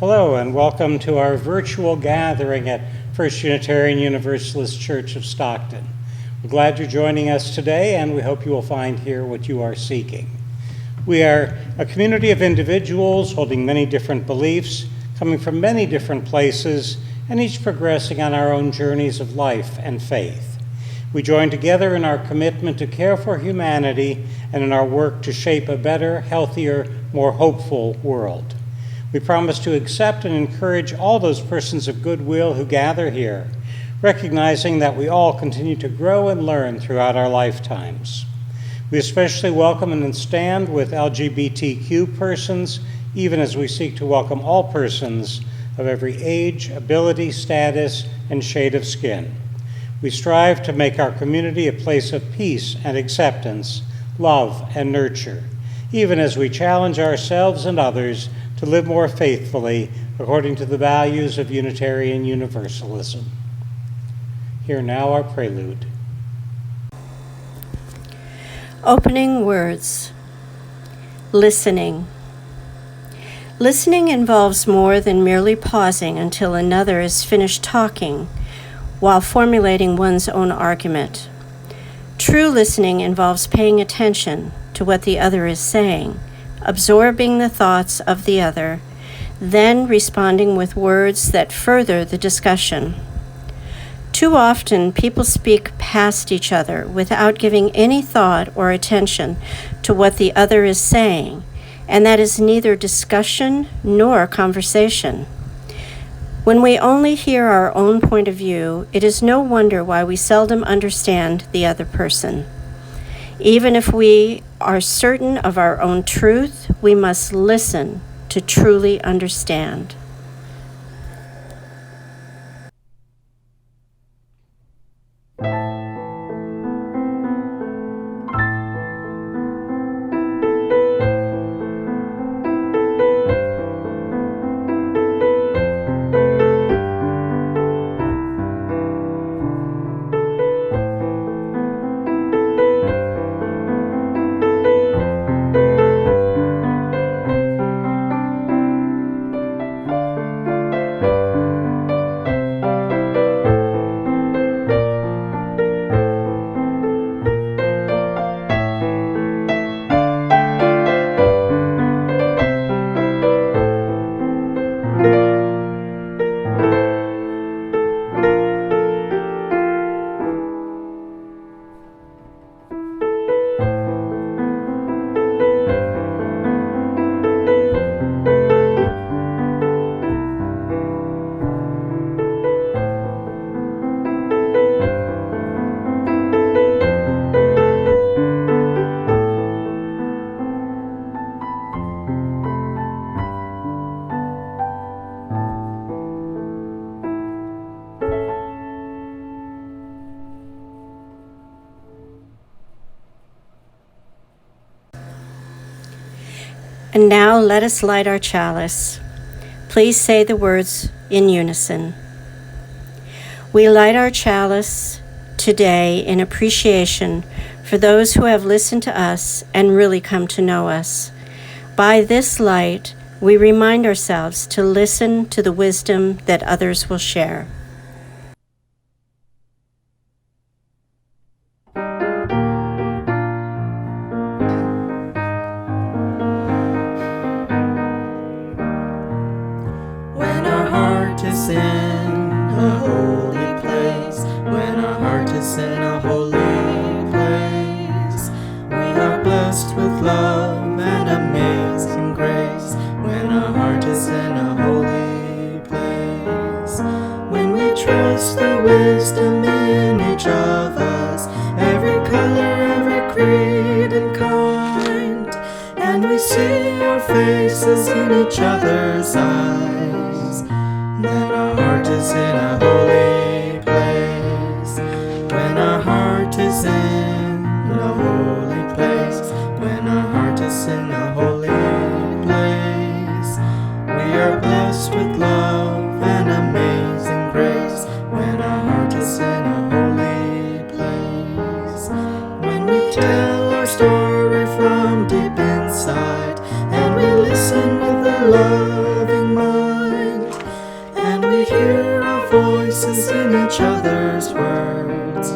Hello and welcome to our virtual gathering at First Unitarian Universalist Church of Stockton. We're glad you're joining us today, and we hope you will find here what you are seeking. We are a community of individuals holding many different beliefs, coming from many different places, and each progressing on our own journeys of life and faith. We join together in our commitment to care for humanity and in our work to shape a better, healthier, more hopeful world. We promise to accept and encourage all those persons of goodwill who gather here, recognizing that we all continue to grow and learn throughout our lifetimes. We especially welcome and stand with LGBTQ persons, even as we seek to welcome all persons of every age, ability, status, and shade of skin. We strive to make our community a place of peace and acceptance, love and nurture, even as we challenge ourselves and others to live more faithfully according to the values of Unitarian Universalism. Hear now our prelude. Opening words. Listening. Listening involves more than merely pausing until another is finished talking while formulating one's own argument. True listening involves paying attention to what the other is saying, absorbing the thoughts of the other, then responding with words that further the discussion. Too often, people speak past each other without giving any thought or attention to what the other is saying, and that is neither discussion nor conversation. When we only hear our own point of view, it is no wonder why we seldom understand the other person. Even if we are certain of our own truth, we must listen to truly understand. And now let us light our chalice. Please say the words in unison. We light our chalice today in appreciation for those who have listened to us and really come to know us. By this light, we remind ourselves to listen to the wisdom that others will share. Loving mind. each other's words.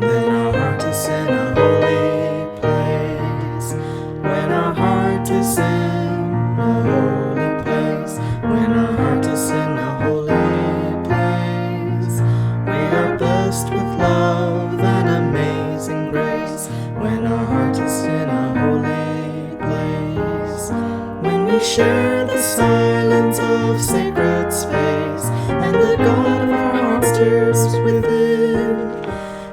Then our heart is in a holy place. When our heart is in a holy place. When our heart is in a holy place. We are blessed with love and amazing grace. When our heart is in a holy place. When we share the silence of sacred space, and the God of our hearts tears within,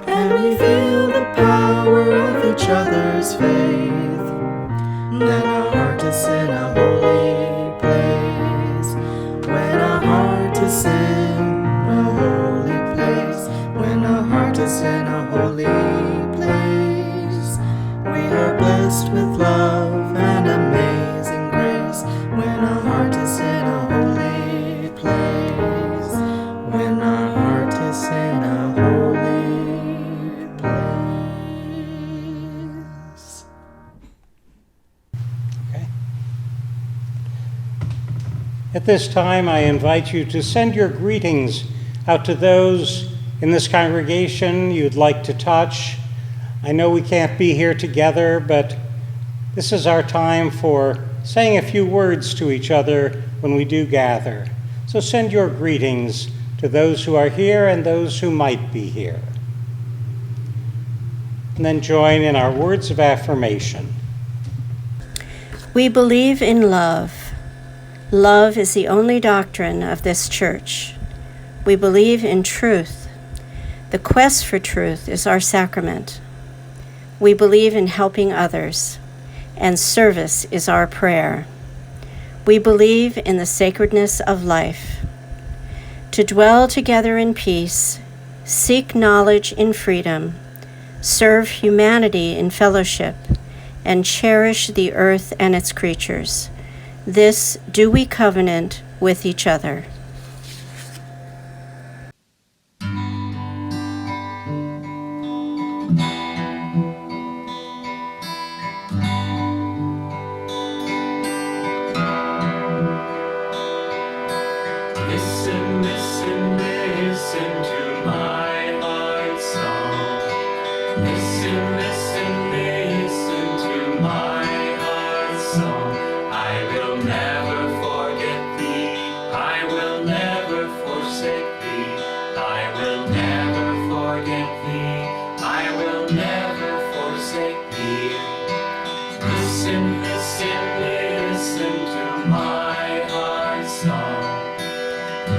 and we feel the power of each other's faith, then our heart is in a holy place. When our heart is in a holy place. When our heart is in a holy place. We are blessed with love and amazing grace. When our heart is in a holy place. When our heart is in a holy place. Okay. At this time, I invite you to send your greetings out to those in this congregation you'd like to touch. I know we can't be here together, but this is our time for saying a few words to each other when we do gather. So send your greetings to those who are here and those who might be here. And then join in our words of affirmation. We believe in love. Love is the only doctrine of this church. We believe in truth. The quest for truth is our sacrament. We believe in helping others, and service is our prayer. We believe in the sacredness of life. To dwell together in peace, seek knowledge in freedom, serve humanity in fellowship, and cherish the earth and its creatures. This do we covenant with each other. Listen, listen, listen to my heart's song. Listen, listen, listen to my heart's song. I will never forget thee. I will never forsake thee. I will never forget thee. I will never forsake thee. Listen, listen, listen to my heart's song.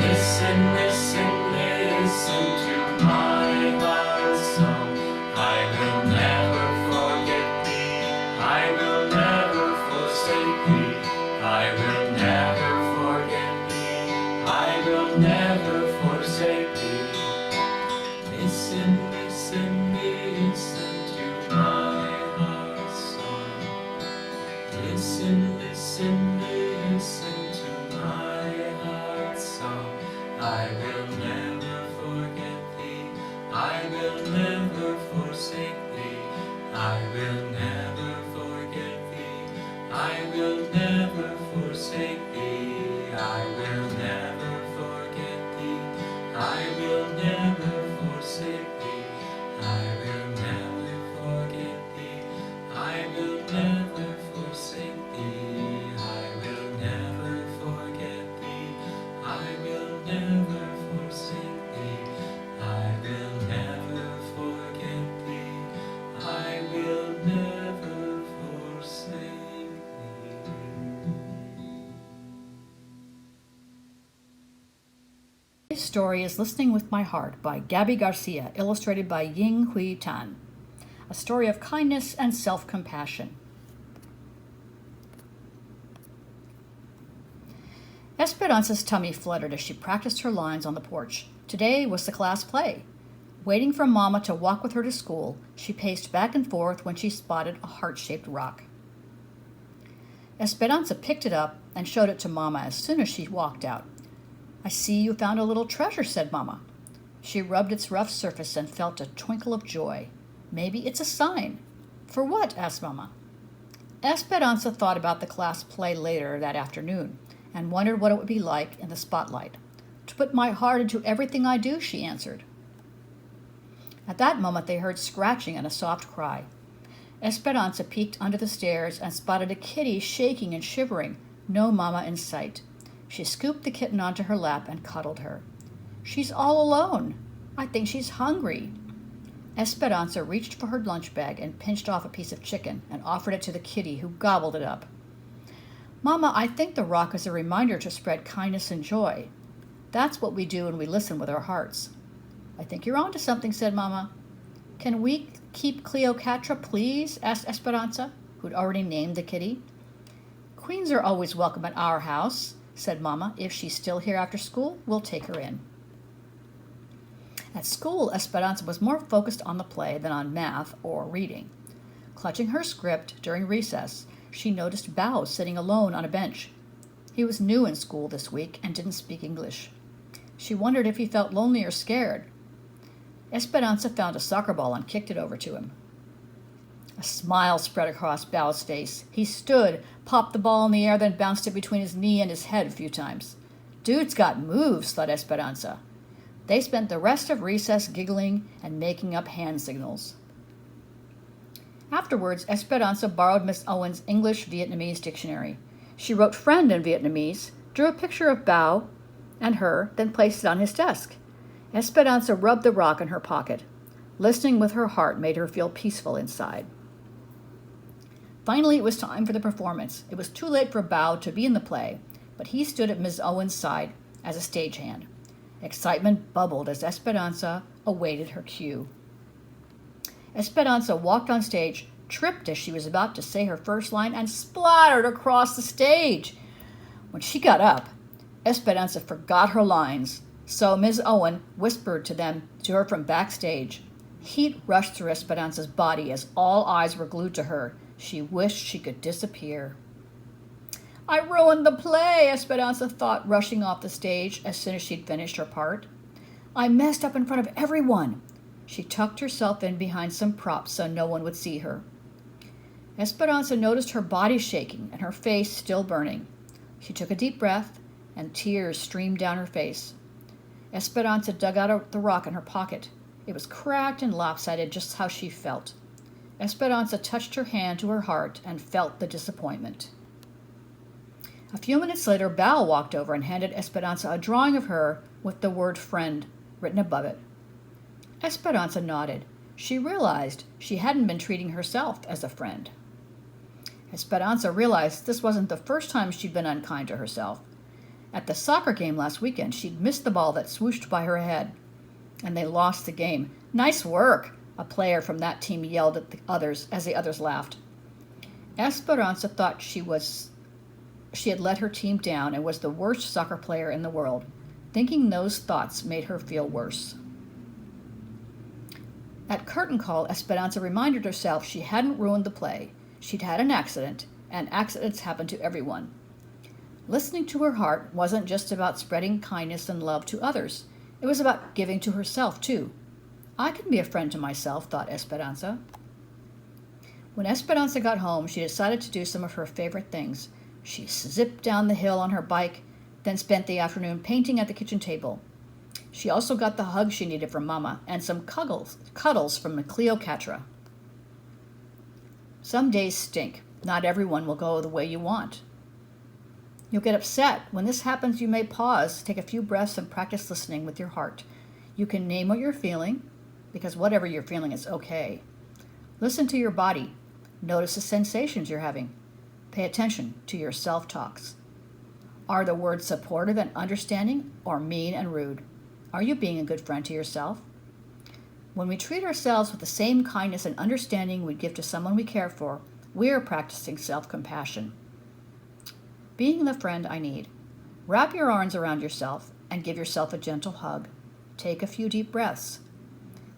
Listen, listen, listen to my heart's song. I will never forget thee. I will never forsake thee. I will never forget thee. I will never forsake thee. Listen, listen, listen to my heart's song. Listen, listen, listen to my heart's song. I will never forget thee. I will never forsake thee. I will never forget thee. I will never forsake thee. I will never forget thee. I will never forsake thee. I will never forget thee. I will never forsake thee. I will never forget thee. I will never forsake thee. I will never forget thee. I will never forsake thee. Today's story is Listening with My Heart by Gabby Garcia, illustrated by Ying Hui Tan. A story of kindness and self-compassion. Esperanza's tummy fluttered as she practiced her lines on the porch. Today was the class play. Waiting for Mama to walk with her to school, she paced back and forth when she spotted a heart-shaped rock. Esperanza picked it up and showed it to Mama as soon as she walked out. "I see you found a little treasure," said Mama. She rubbed its rough surface and felt a twinkle of joy. "Maybe it's a sign." "For what?" asked Mama. Esperanza thought about the class play later that afternoon and wondered what it would be like in the spotlight. To put my heart into everything I do," she answered. At that moment they heard scratching and a soft cry. Esperanza peeked under the stairs and spotted a kitty shaking and shivering, no Mama in sight. She scooped the kitten onto her lap and cuddled her. "She's all alone. I think she's hungry." Esperanza reached for her lunch bag and pinched off a piece of chicken and offered it to the kitty, who gobbled it up. "Mama, I think the rock is a reminder to spread kindness and joy. That's what we do when we listen with our hearts." "I think you're on to something," said Mama. "Can we keep Cleopatra, please?" asked Esperanza, who'd already named the kitty. "Queens are always welcome at our house," said Mama. "If she's still here after school, we'll take her in." At school, Esperanza was more focused on the play than on math or reading. Clutching her script during recess, she noticed Bao sitting alone on a bench. He was new in school this week and didn't speak English. She wondered if he felt lonely or scared. Esperanza found a soccer ball and kicked it over to him. A smile spread across Bao's face. He stood, popped the ball in the air, then bounced it between his knee and his head a few times. "Dude's got moves," thought Esperanza. They spent the rest of recess giggling and making up hand signals. Afterwards, Esperanza borrowed Miss Owen's English-Vietnamese dictionary. She wrote "friend" in Vietnamese, drew a picture of Bao and her, then placed it on his desk. Esperanza rubbed the rock in her pocket. Listening with her heart made her feel peaceful inside. Finally, it was time for the performance. It was too late for Bao to be in the play, but he stood at Miss Owen's side as a stagehand. Excitement bubbled as Esperanza awaited her cue. Esperanza walked on stage, tripped as she was about to say her first line, and splattered across the stage. When she got up, Esperanza forgot her lines, so Miss Owen whispered to her from backstage. Heat rushed through Esperanza's body as all eyes were glued to her. She wished she could disappear. "I ruined the play," Esperanza thought, rushing off the stage as soon as she'd finished her part. "I messed up in front of everyone." She tucked herself in behind some props so no one would see her. Esperanza noticed her body shaking and her face still burning. She took a deep breath, and tears streamed down her face. Esperanza dug out the rock in her pocket. It was cracked and lopsided, just how she felt. Esperanza touched her hand to her heart and felt the disappointment. A few minutes later, Bao walked over and handed Esperanza a drawing of her with the word "friend" written above it. Esperanza nodded. She realized she hadn't been treating herself as a friend. Esperanza realized this wasn't the first time she'd been unkind to herself. At the soccer game last weekend, she'd missed the ball that swooshed by her head, and they lost the game. "Nice work," a player from that team yelled at the others as the others laughed. Esperanza thought she had let her team down and was the worst soccer player in the world. Thinking those thoughts made her feel worse. At curtain call, Esperanza reminded herself she hadn't ruined the play. She'd had an accident, and accidents happen to everyone. Listening to her heart wasn't just about spreading kindness and love to others. It was about giving to herself, too. "I can be a friend to myself," thought Esperanza. When Esperanza got home, she decided to do some of her favorite things. She zipped down the hill on her bike, then spent the afternoon painting at the kitchen table. She also got the hug she needed from Mama and some cuddles from Cleopatra. Some days stink. Not everyone will go the way you want. You'll get upset. When this happens, you may pause, take a few breaths, and practice listening with your heart. You can name what you're feeling, because whatever you're feeling is okay. Listen to your body. Notice the sensations you're having. Pay attention to your self-talks. Are the words supportive and understanding, or mean and rude? Are you being a good friend to yourself? When we treat ourselves with the same kindness and understanding we give to someone we care for, we are practicing self-compassion. Being the friend I need. Wrap your arms around yourself and give yourself a gentle hug. Take a few deep breaths.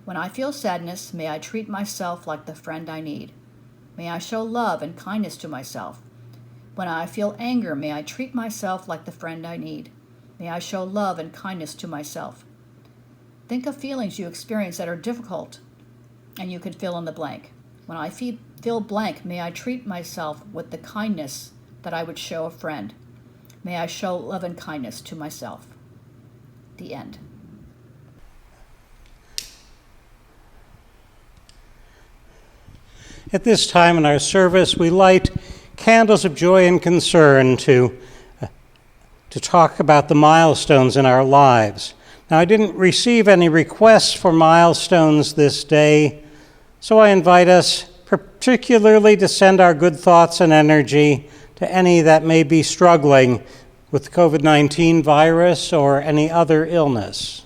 When I feel sadness, may I treat myself like the friend I need. May I show love and kindness to myself. When I feel anger, may I treat myself like the friend I need. May I show love and kindness to myself. Think of feelings you experience that are difficult, and you can fill in the blank. When I feel blank, may I treat myself with the kindness that I would show a friend. May I show love and kindness to myself. The end. At this time in our service, we light candles of joy and concern to talk about the milestones in our lives. Now, I didn't receive any requests for milestones this day, so I invite us particularly to send our good thoughts and energy to any that may be struggling with the COVID-19 virus or any other illness.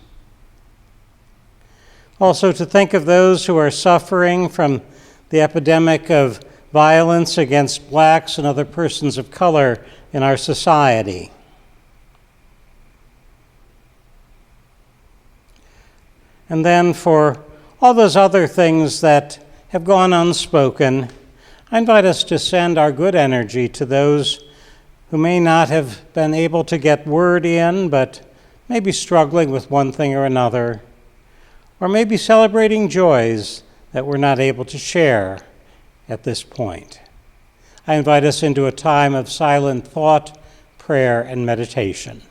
Also, to think of those who are suffering from the epidemic of violence against blacks and other persons of color in our society. And then for all those other things that have gone unspoken, I invite us to send our good energy to those who may not have been able to get word in, but may be struggling with one thing or another, or maybe celebrating joys that we're not able to share at this point. I invite us into a time of silent thought, prayer, and meditation.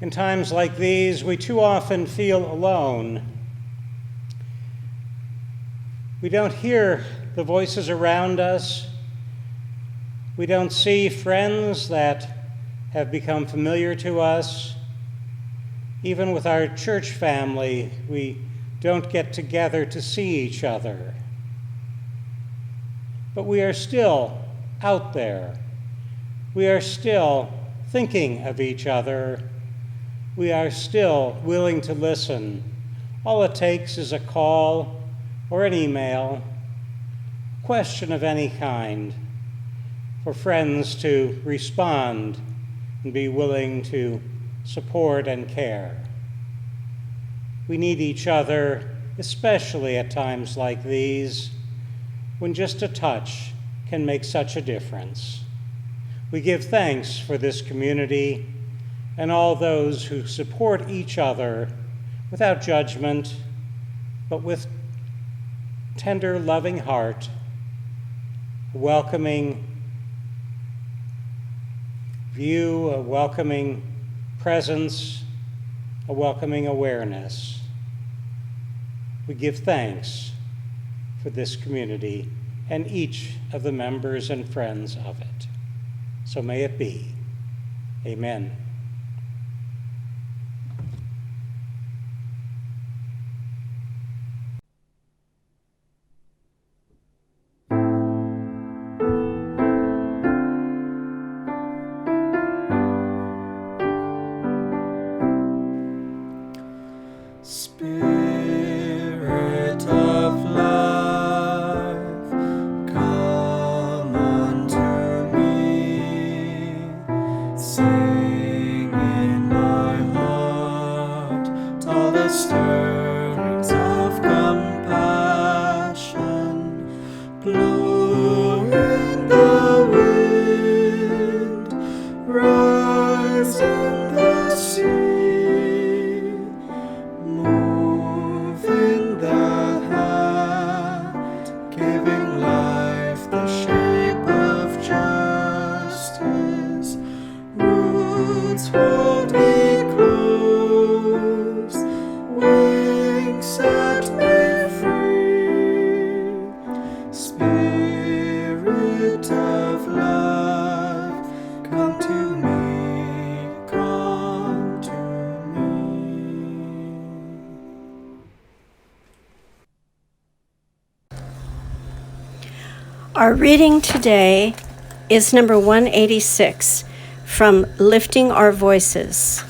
In times like these, we too often feel alone. We don't hear the voices around us. We don't see friends that have become familiar to us. Even with our church family, we don't get together to see each other. But we are still out there. We are still thinking of each other. We are still willing to listen. All it takes is a call or an email, question of any kind, for friends to respond and be willing to support and care. We need each other, especially at times like these, when just a touch can make such a difference. We give thanks for this community and all those who support each other without judgment, but with tender, loving heart, a welcoming view, a welcoming presence, a welcoming awareness. We give thanks for this community and each of the members and friends of it. So may it be. Amen. Spirit of life, come unto me. Sing in my heart all the stirrings of compassion. Blow in the wind, rise in the sea. Move in the hand, giving life the shape of justice. Roots won't be closed, wings set me free. Spirit of life, come to me, come to me. Our reading today is number 186 from Lifting Our Voices.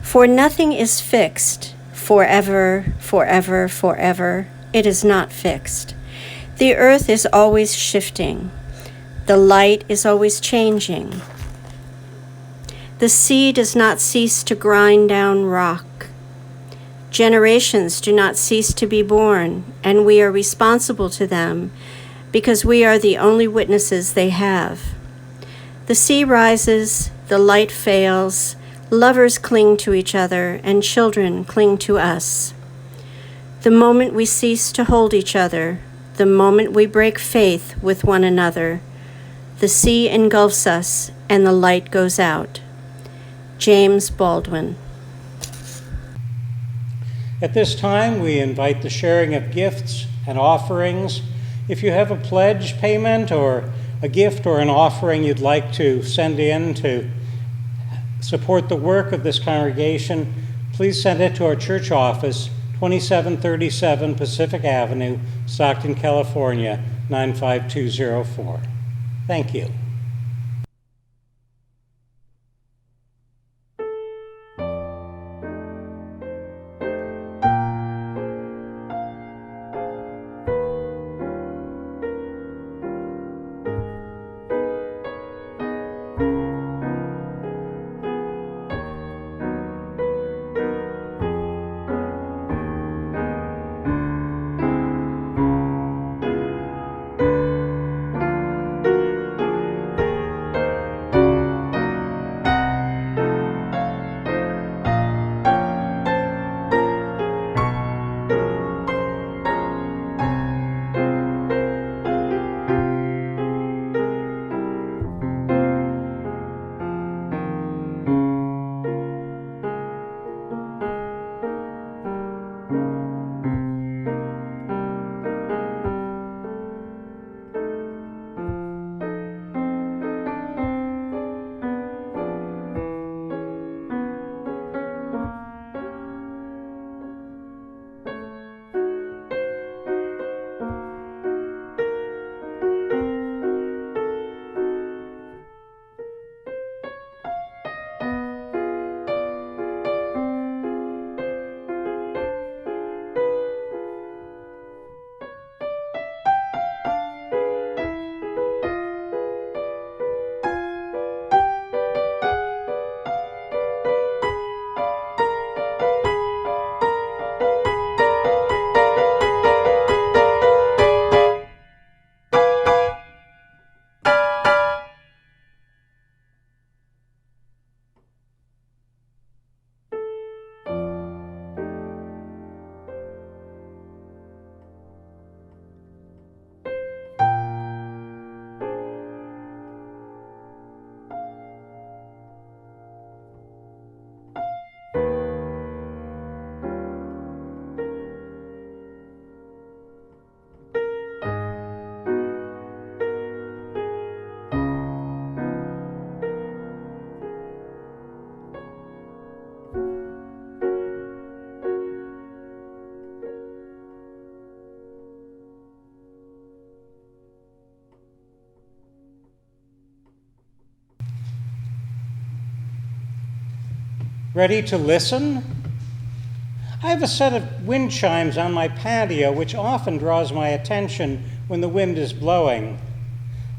For nothing is fixed forever, forever, forever. It is not fixed. The earth is always shifting. The light is always changing. The sea does not cease to grind down rock. Generations do not cease to be born, and we are responsible to them because we are the only witnesses they have. The sea rises, the light fails, lovers cling to each other, and children cling to us. The moment we cease to hold each other, the moment we break faith with one another, the sea engulfs us and the light goes out. James Baldwin. At this time, we invite the sharing of gifts and offerings. If you have a pledge payment or a gift or an offering you'd like to send in to support the work of this congregation, please send it to our church office, 2737 Pacific Avenue, Stockton, California, 95204. Thank you. Ready to listen? I have a set of wind chimes on my patio, which often draws my attention when the wind is blowing.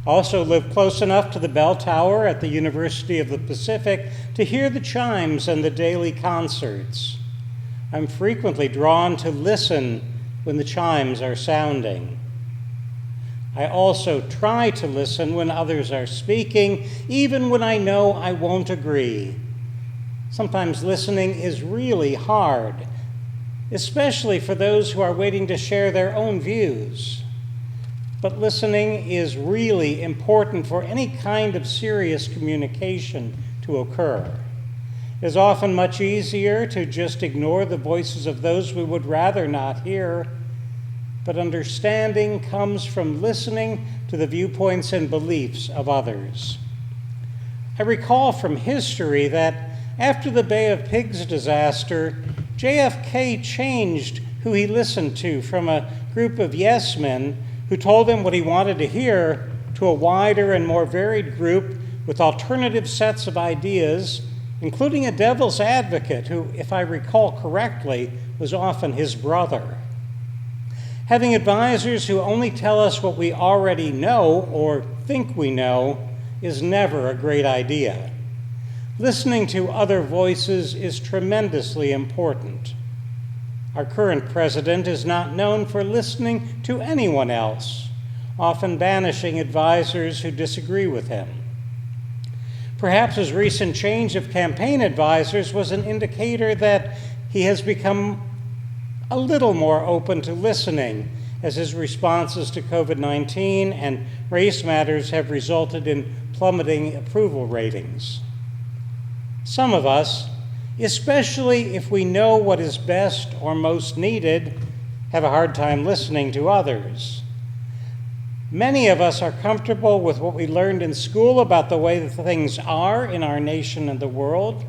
I also live close enough to the bell tower at the University of the Pacific to hear the chimes and the daily concerts. I'm frequently drawn to listen when the chimes are sounding. I also try to listen when others are speaking, even when I know I won't agree. Sometimes listening is really hard, especially for those who are waiting to share their own views. But listening is really important for any kind of serious communication to occur. It is often much easier to just ignore the voices of those we would rather not hear, but understanding comes from listening to the viewpoints and beliefs of others. I recall from history that after the Bay of Pigs disaster, JFK changed who he listened to from a group of yes men who told him what he wanted to hear to a wider and more varied group with alternative sets of ideas, including a devil's advocate who, if I recall correctly, was often his brother. Having advisors who only tell us what we already know or think we know is never a great idea. Listening to other voices is tremendously important. Our current president is not known for listening to anyone else, often banishing advisors who disagree with him. Perhaps his recent change of campaign advisors was an indicator that he has become a little more open to listening, as his responses to COVID-19 and race matters have resulted in plummeting approval ratings. Some of us, especially if we know what is best or most needed, have a hard time listening to others. Many of us are comfortable with what we learned in school about the way that things are in our nation and the world.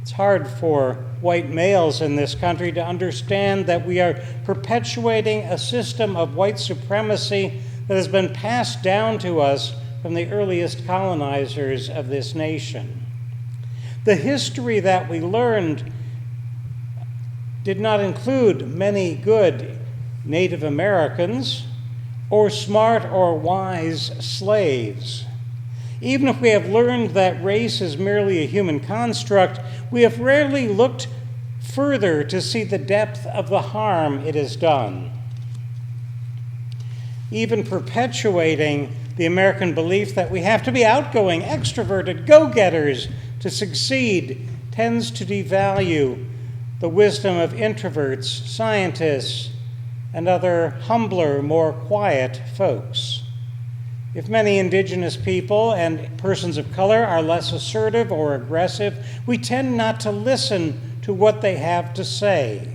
It's hard for white males in this country to understand that we are perpetuating a system of white supremacy that has been passed down to us from the earliest colonizers of this nation. The history that we learned did not include many good Native Americans or smart or wise slaves. Even if we have learned that race is merely a human construct, we have rarely looked further to see the depth of the harm it has done. Even perpetuating the American belief that we have to be outgoing, extroverted, go-getters to succeed tends to devalue the wisdom of introverts, scientists, and other humbler, more quiet folks. If many indigenous people and persons of color are less assertive or aggressive, we tend not to listen to what they have to say.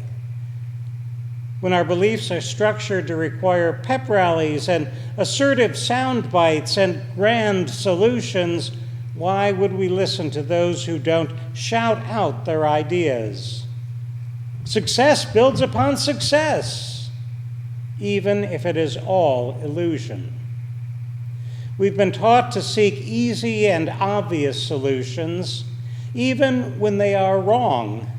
When our beliefs are structured to require pep rallies and assertive sound bites and grand solutions, why would we listen to those who don't shout out their ideas? Success builds upon success, even if it is all illusion. We've been taught to seek easy and obvious solutions, even when they are wrong.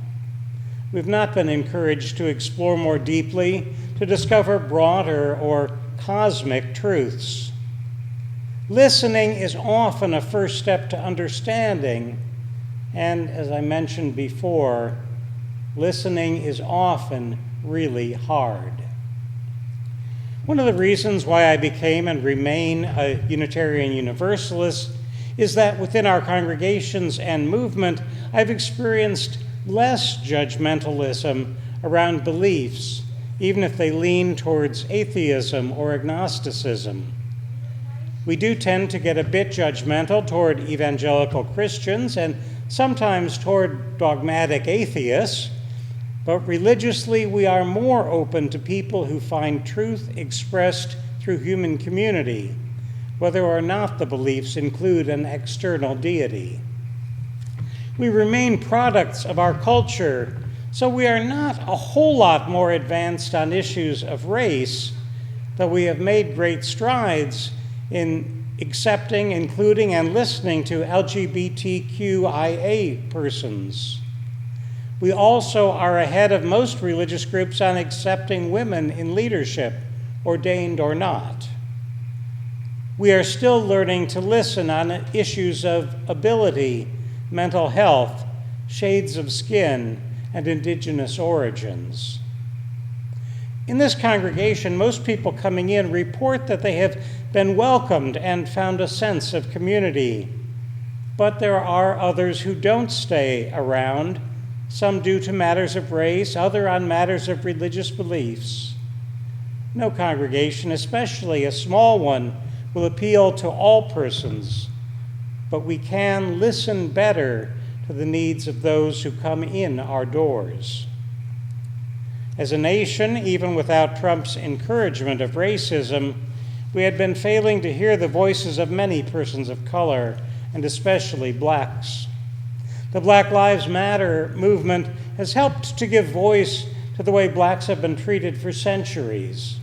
We've not been encouraged to explore more deeply, to discover broader or cosmic truths. Listening is often a first step to understanding, and as I mentioned before, listening is often really hard. One of the reasons why I became and remain a Unitarian Universalist is that within our congregations and movement, I've experienced less judgmentalism around beliefs, even if they lean towards atheism or agnosticism. We do tend to get a bit judgmental toward evangelical Christians and sometimes toward dogmatic atheists, but religiously we are more open to people who find truth expressed through human community, whether or not the beliefs include an external deity. We remain products of our culture, so we are not a whole lot more advanced on issues of race, though we have made great strides in accepting, including, and listening to LGBTQIA persons. We also are ahead of most religious groups on accepting women in leadership, ordained or not. We are still learning to listen on issues of ability, mental health, shades of skin, and indigenous origins. In this congregation, most people coming in report that they have been welcomed and found a sense of community. But there are others who don't stay around, some due to matters of race, others on matters of religious beliefs. No congregation, especially a small one, will appeal to all persons, but we can listen better to the needs of those who come in our doors. As a nation, even without Trump's encouragement of racism, we had been failing to hear the voices of many persons of color, and especially blacks. The Black Lives Matter movement has helped to give voice to the way blacks have been treated for centuries.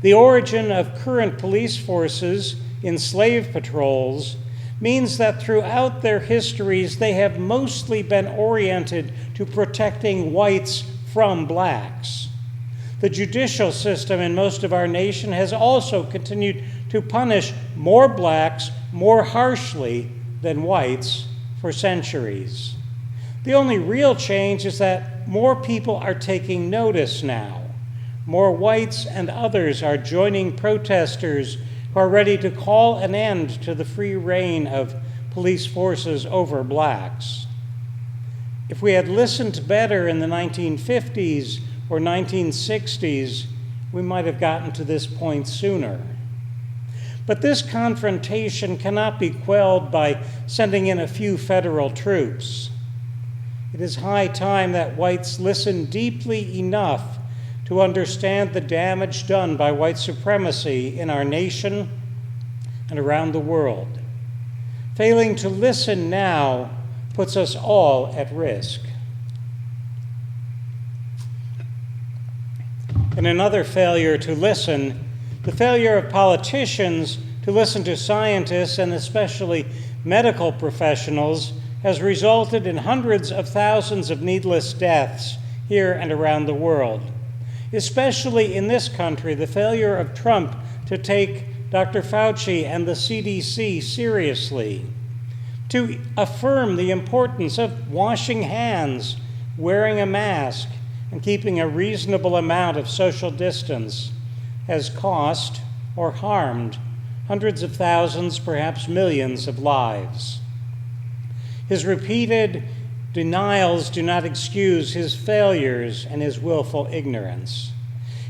The origin of current police forces in slave patrols means that throughout their histories they have mostly been oriented to protecting whites from blacks. The judicial system in most of our nation has also continued to punish more blacks more harshly than whites for centuries. The only real change is that more people are taking notice now. More whites and others are joining protesters who are ready to call an end to the free reign of police forces over blacks. If we had listened better in the 1950s or 1960s, we might have gotten to this point sooner. But this confrontation cannot be quelled by sending in a few federal troops. It is high time that whites listen deeply enough to understand the damage done by white supremacy in our nation and around the world. Failing to listen now puts us all at risk. In another failure to listen, the failure of politicians to listen to scientists and especially medical professionals has resulted in hundreds of thousands of needless deaths here and around the world. Especially in this country, the failure of Trump to take Dr. Fauci and the CDC seriously, to affirm the importance of washing hands, wearing a mask, and keeping a reasonable amount of social distance, has cost or harmed hundreds of thousands, perhaps millions of lives. His repeated denials do not excuse his failures and his willful ignorance.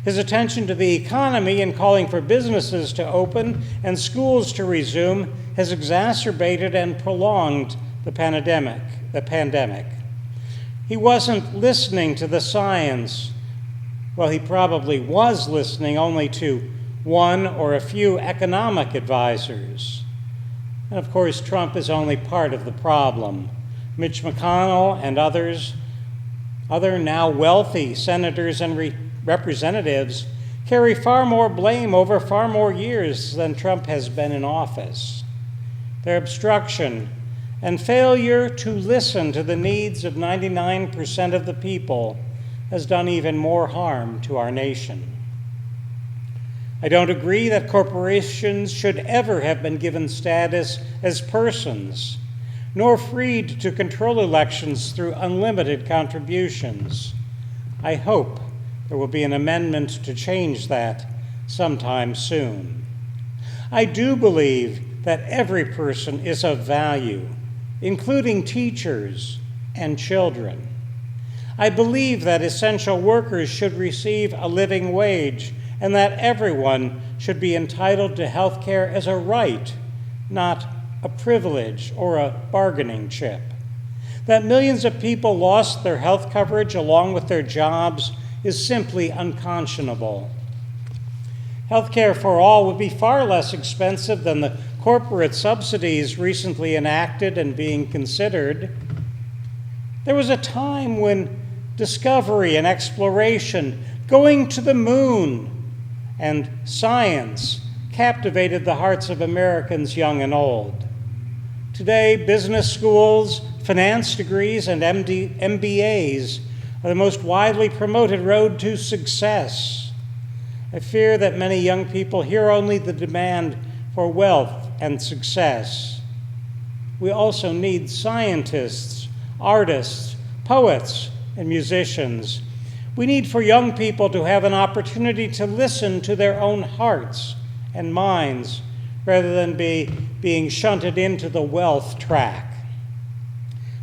His attention to the economy and calling for businesses to open and schools to resume has exacerbated and prolonged the pandemic. He wasn't listening to the science. Well, he probably was listening only to one or a few economic advisors. And of course, Trump is only part of the problem. Mitch McConnell and other now wealthy senators and representatives carry far more blame over far more years than Trump has been in office. Their obstruction and failure to listen to the needs of 99% of the people has done even more harm to our nation. I don't agree that corporations should ever have been given status as persons, nor freed to control elections through unlimited contributions. I hope there will be an amendment to change that sometime soon. I do believe that every person is of value, including teachers and children. I believe that essential workers should receive a living wage and that everyone should be entitled to health care as a right, not a privilege or a bargaining chip. That millions of people lost their health coverage along with their jobs is simply unconscionable. Health care for all would be far less expensive than the corporate subsidies recently enacted and being considered. There was a time when discovery and exploration, going to the moon, and science captivated the hearts of Americans young and old. Today, business schools, finance degrees, and MBAs are the most widely promoted road to success. I fear that many young people hear only the demand for wealth and success. We also need scientists, artists, poets, and musicians. We need for young people to have an opportunity to listen to their own hearts and minds rather than being shunted into the wealth track.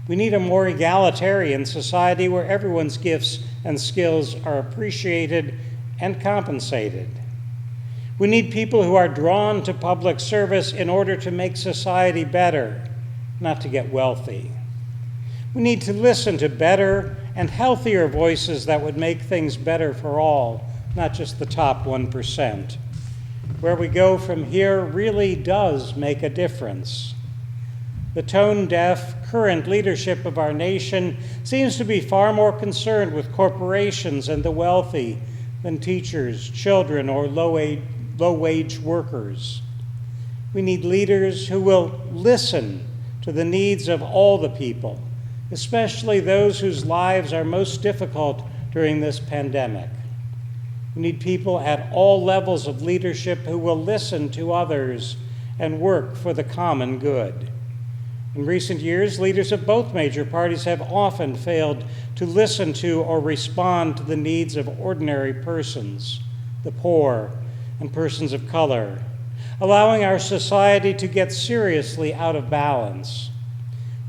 We need a more egalitarian society where everyone's gifts and skills are appreciated and compensated. We need people who are drawn to public service in order to make society better, not to get wealthy. We need to listen to better and healthier voices that would make things better for all, not just the top 1%. Where we go from here really does make a difference. The tone-deaf current leadership of our nation seems to be far more concerned with corporations and the wealthy than teachers, children, or low-wage workers. We need leaders who will listen to the needs of all the people, especially those whose lives are most difficult during this pandemic. We need people at all levels of leadership who will listen to others and work for the common good. In recent years, leaders of both major parties have often failed to listen to or respond to the needs of ordinary persons, the poor, and persons of color, allowing our society to get seriously out of balance.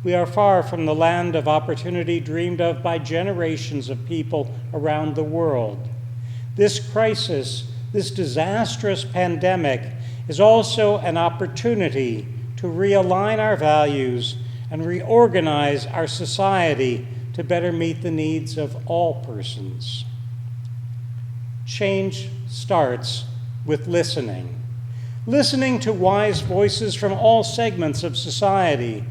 We are far from the land of opportunity dreamed of by generations of people around the world. This crisis, this disastrous pandemic, is also an opportunity to realign our values and reorganize our society to better meet the needs of all persons. Change starts with listening. Listening to wise voices from all segments of society,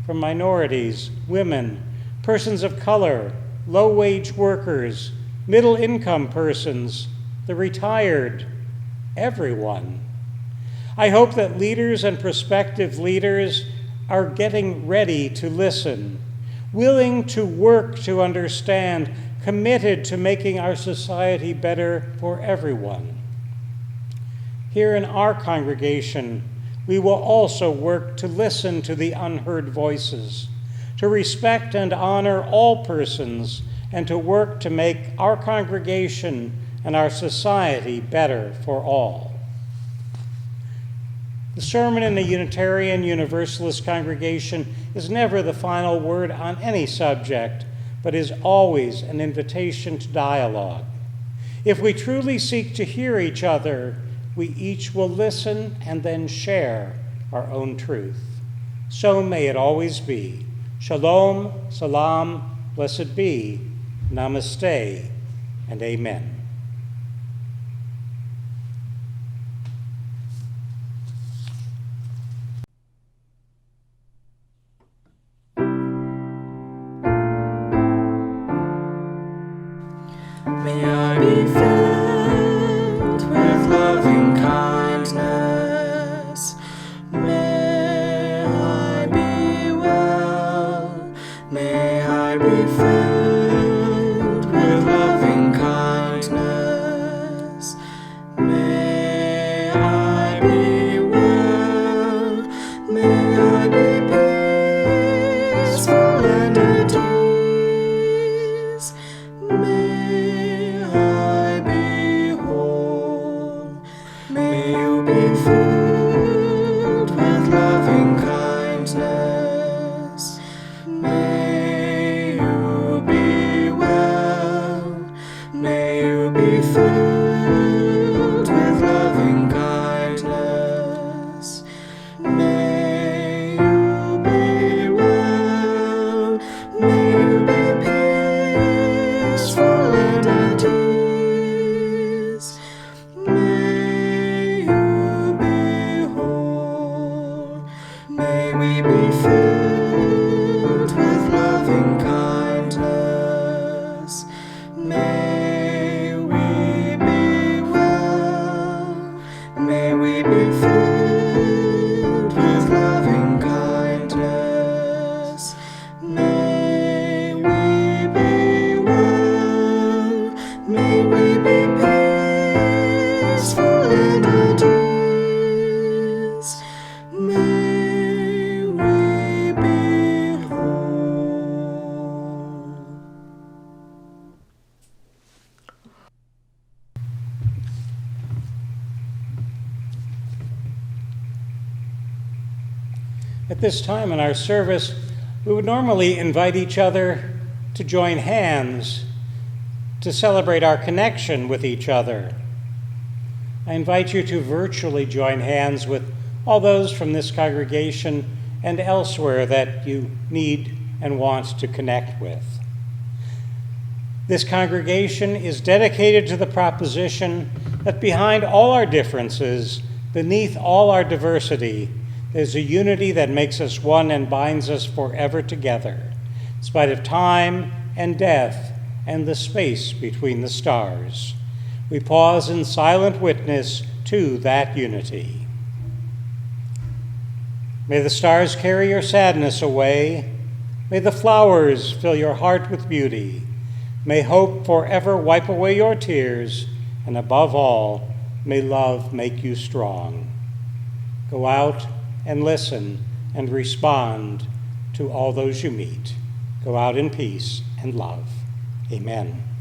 from minorities, women, persons of color, low-wage workers, middle-income persons, the retired, everyone. I hope that leaders and prospective leaders are getting ready to listen, willing to work to understand, committed to making our society better for everyone. Here in our congregation, we will also work to listen to the unheard voices, to respect and honor all persons, and to work to make our congregation and our society better for all. The sermon in a Unitarian Universalist congregation is never the final word on any subject, but is always an invitation to dialogue. If we truly seek to hear each other, we each will listen and then share our own truth. So may it always be. Shalom, salam, blessed be, namaste, and amen. May I be filled with loving kindness. May I be well. May I be filled with loving kindness. May I be well. May I be peaceful and at ease. May I be whole. May you be filled with loving kindness. May you be well. May you be filled with loving kindness. May you be well. May you be peaceful and at ease. May you be whole. May we be filled with loving kindness. May we be well. May we be filled with loving kindness. May we be well. May we be peaceful and at ease. May we be whole. At this time in our service, we would normally invite each other to join hands to celebrate our connection with each other. I invite you to virtually join hands with all those from this congregation and elsewhere that you need and want to connect with. This congregation is dedicated to the proposition that behind all our differences, beneath all our diversity, there's a unity that makes us one and binds us forever together, in spite of time and death and the space between the stars. We pause in silent witness to that unity. May the stars carry your sadness away. May the flowers fill your heart with beauty. May hope forever wipe away your tears. And above all, may love make you strong. Go out and listen and respond to all those you meet. Go out in peace and love. Amen.